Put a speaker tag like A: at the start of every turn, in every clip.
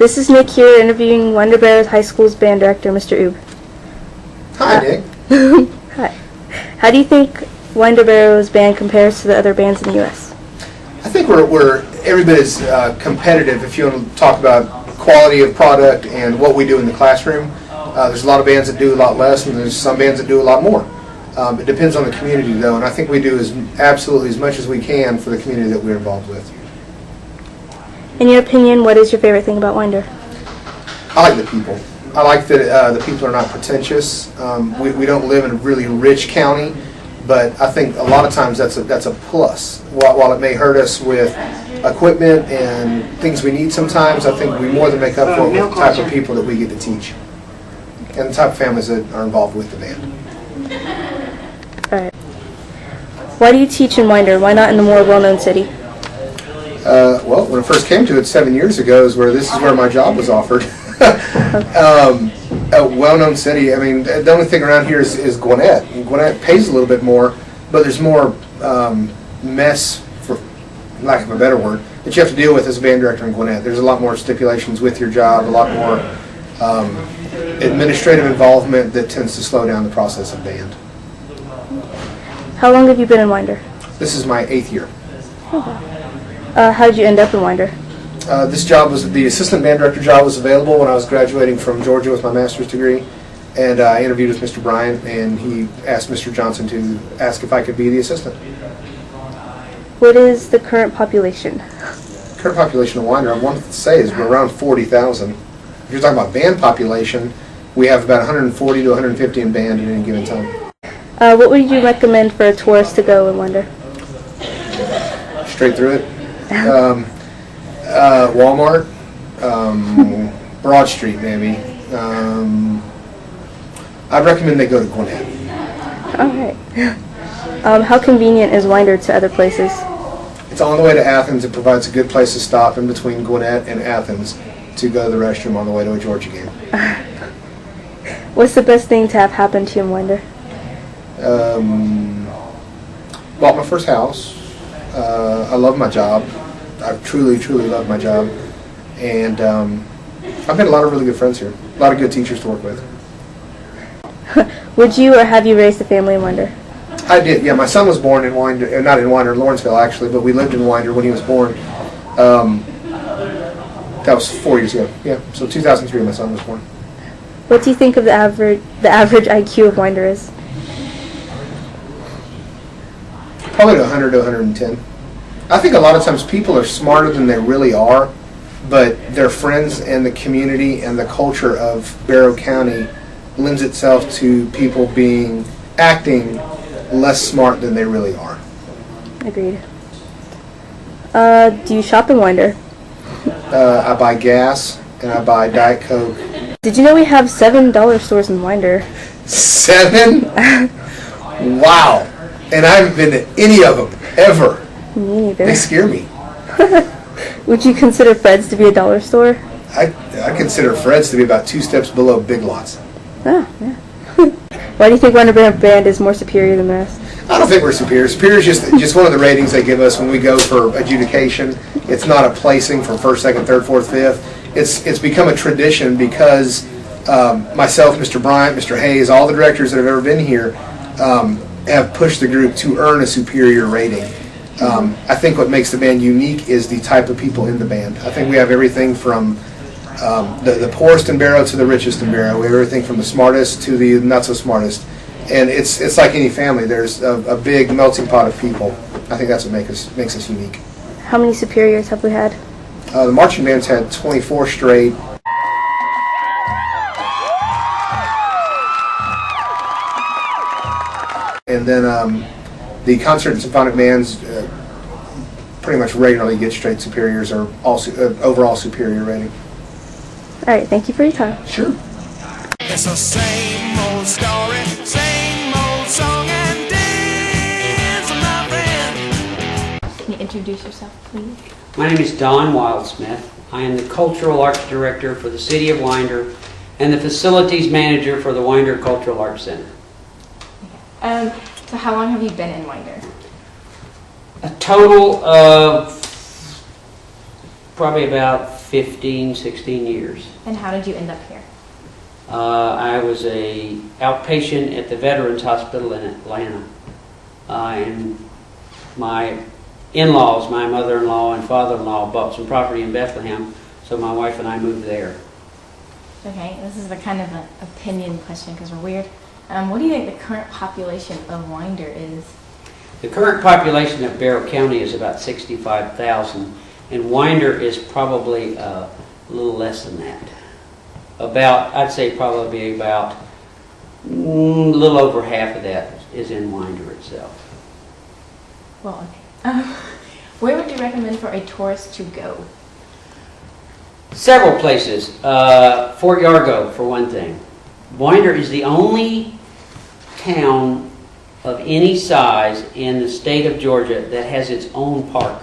A: This is Nick here interviewing Winder Barrows High School's band director, Mr. Oob.
B: Hi, Nick.
A: Hi. How do you think Winder Barrows band compares to the other bands in the U.S.?
B: I think we're every bit as competitive if you want to talk about quality of product and what we do in the classroom. There's a lot of bands that do a lot less, and there's some bands that do a lot more. It depends on the community, though, and I think we do absolutely as much as we can for the community that we're involved with.
A: In your opinion, what is your favorite thing about Winder?
B: I like the people. I like that the people are not pretentious. We don't live in a really rich county, but I think a lot of times that's a plus. While it may hurt us with equipment and things we need sometimes, I think we more than make up for it with the type of people that we get to teach and the type of families that are involved with the band.
A: All right. Why do you teach in Winder? Why not in a more well-known city?
B: Well, when I first came to it 7 years ago, this is where my job was offered. A well-known city. I mean, the only thing around here is Gwinnett. And Gwinnett pays a little bit more, but there's more mess, for lack of a better word, that you have to deal with as a band director in Gwinnett. There's a lot more stipulations with your job, a lot more administrative involvement that tends to slow down the process of band.
A: How long have you been in Winder?
B: This is my 8th year.
A: How did you end up in Winder?
B: This job the assistant band director job was available when I was graduating from Georgia with my master's degree, and I interviewed with Mr. Bryant, and he asked Mr. Johnson to ask if I could be the assistant.
A: What is the current population?
B: Current population of Winder, I wanted to say, is we're around 40,000. If you're talking about band population, we have about 140 to 150 in band at any given time.
A: What would you recommend for a tourist to go in Winder?
B: Straight through it. Walmart, Broad Street maybe. I'd recommend they go to Gwinnett.
A: Alright. How convenient is Winder to other places?
B: It's on the way to Athens. It provides a good place to stop in between Gwinnett and Athens to go to the restroom on the way to a Georgia game.
A: What's the best thing to have happen to you in Winder?
B: Bought my first house. I love my job. I truly, truly love my job. And I've made a lot of really good friends here. A lot of good teachers to work with.
A: Would you or have you raised a family in Winder?
B: I did, yeah. My son was born in Winder, not in Winder, Lawrenceville actually, but we lived in Winder when he was born. That was 4 years ago. Yeah, so 2003 my son was born.
A: What do you think of the average IQ of Winder is?
B: Probably 100 to 110. I think a lot of times people are smarter than they really are, but their friends and the community and the culture of Barrow County lends itself to people acting less smart than they really are.
A: Agreed. Do you shop in Winder?
B: I buy gas and I buy Diet Coke.
A: Did you know we have $7 stores in Winder?
B: 7? Wow. And I haven't been to any of them, ever.
A: Me neither.
B: They scare me.
A: Would you consider Fred's to be a dollar store?
B: I consider Fred's to be about 2 steps below Big Lots.
A: Oh, yeah. Why do you think Winder Band is more superior than the rest?
B: I don't think we're superior. Superior is just one of the ratings they give us when we go for adjudication. It's not a placing for first, second, third, fourth, fifth. It's become a tradition because myself, Mr. Bryant, Mr. Hayes, all the directors that have ever been here have pushed the group to earn a superior rating. I think what makes the band unique is the type of people in the band. I think we have everything from the poorest in Barrow to the richest in Barrow. We have everything from the smartest to the not so smartest. And it's like any family. There's a big melting pot of people. I think that's what makes us unique.
A: How many superiors have we had?
B: The marching band's had 24 straight. And then the concert and symphonic bands pretty much regularly get straight superiors or overall superior rating.
A: All right, thank you for your time.
B: Sure.
C: It's the same old story, same old song and dance, my friend.
A: Can you introduce yourself, please?
D: My name is Don Wildsmith. I am the Cultural Arts Director for the City of Winder and the Facilities Manager for the Winder Cultural Arts Center.
E: So how long have you been in Winder?
D: A total of probably about 15, 16 years.
A: And how did you end up here?
D: I was a outpatient at the Veterans Hospital in Atlanta. And my in-laws, my mother-in-law and father-in-law, bought some property in Bethlehem, so my wife and I moved there.
A: Okay, this is a kind of an opinion question because we're weird. What do you think the current population of Winder is?
D: The current population of Barrow County is about 65,000, and Winder is probably a little less than that. I'd say probably about a little over half of that is in Winder itself.
A: Well, okay. Where would you recommend for a tourist to go?
D: Several places. Fort Yargo, for one thing. Winder is the only town of any size in the state of Georgia that has its own park.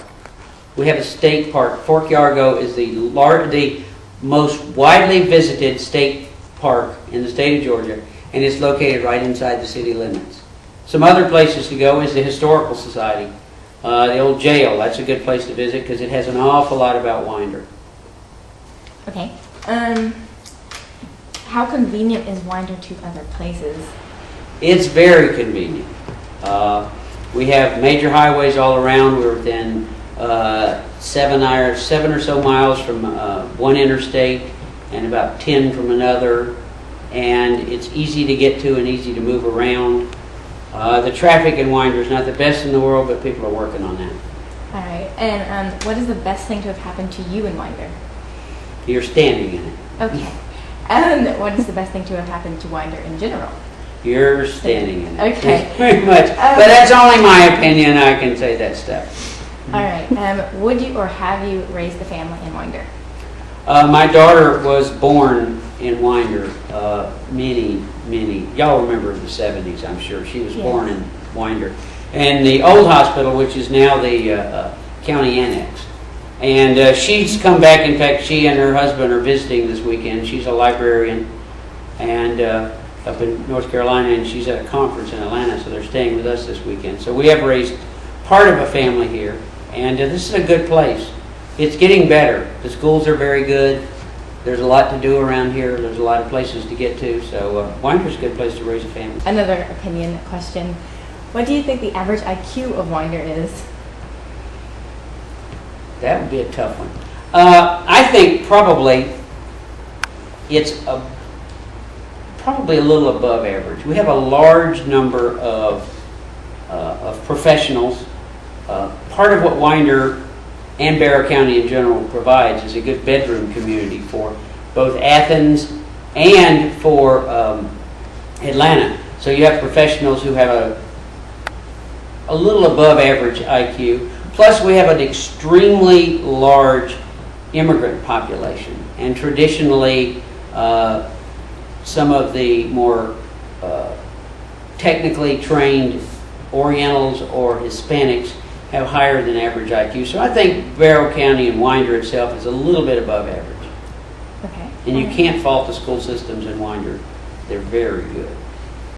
D: We have a state park. Fort Yargo is the most widely visited state park in the state of Georgia, and it's located right inside the city limits. Some other places to go is the Historical Society. The old jail, that's a good place to visit because it has an awful lot about Winder.
A: Okay. How convenient is Winder to other places?
D: It's very convenient. We have major highways all around. We're within 7 or so miles from one interstate and about 10 from another. And it's easy to get to and easy to move around. The traffic in Winder is not the best in the world, but people are working on that.
A: All right. And what is the best thing to have happened to you in Winder?
D: You're standing in it.
A: Okay. And what is the best thing to have happened to Winder in general?
D: You're standing in it.
A: Okay.
D: Very much. But that's only my opinion. I can say that stuff.
A: All right. Would you or have you raised a family in Winder?
D: My daughter was born in Winder many, y'all remember the 70s, I'm sure. She was born in Winder. And the old hospital, which is now the county annex. And she's come back. In fact, she and her husband are visiting this weekend. She's a librarian and up in North Carolina, and she's at a conference in Atlanta, so they're staying with us this weekend. So we have raised part of a family here, and this is a good place. It's getting better. The schools are very good. There's a lot to do around here. There's a lot of places to get to, so Winder's a good place to raise a family.
A: Another opinion question. What do you think the average IQ of Winder is?
D: That would be a tough one. I think probably it's probably a little above average. We have a large number of professionals. Part of what Winder and Barrow County in general provides is a good bedroom community for both Athens and for Atlanta. So you have professionals who have a little above average IQ. Plus, we have an extremely large immigrant population, and traditionally, some of the more technically trained Orientals or Hispanics have higher than average IQ. So I think Barrow County and Winder itself is a little bit above average.
A: Okay.
D: And you can't fault the school systems in Winder. They're very good.